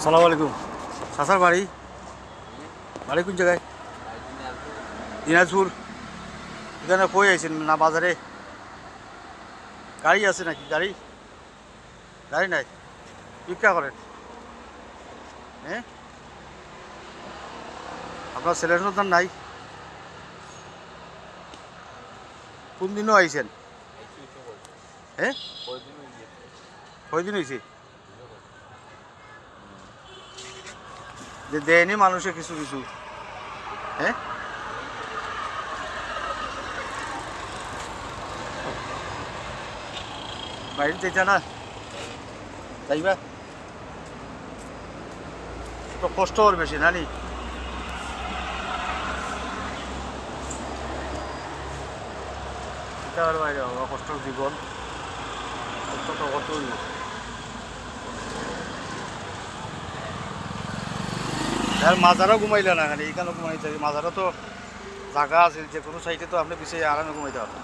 সালাম আলাইকুম। চাচার বাড়ি বাড়ি কোন জায়গায়? দিনাজপুর। এখানে কই আইছেন না বাজারে? গাড়ি আছে নাকি? গাড়ি গাড়ি নাই, ভিক্ষা করেন? হ্যাঁ, আপনার ছেলের সন্তান নাই? কোন দিনও আইছেন? হ্যাঁ, কয়দিন হয়েছে? যে দেয়নি মানুষে কিছু কিছু? হ্যাঁ, বাইরে যাইতা না? যাইবা তো কষ্ট ওর বেশি নানি? এটা আর বাইরে বাবা কষ্ট জীবন, কষ্ট তো কতই। আর মাজারও ঘুমাইলে না, খালি এইখানে ঘুমাইতে মাজারও তো জায়গা আছে, যে কোনো সাইডে তো আপনি পিছিয়ে আরামে ঘুমাইতে পারবেন।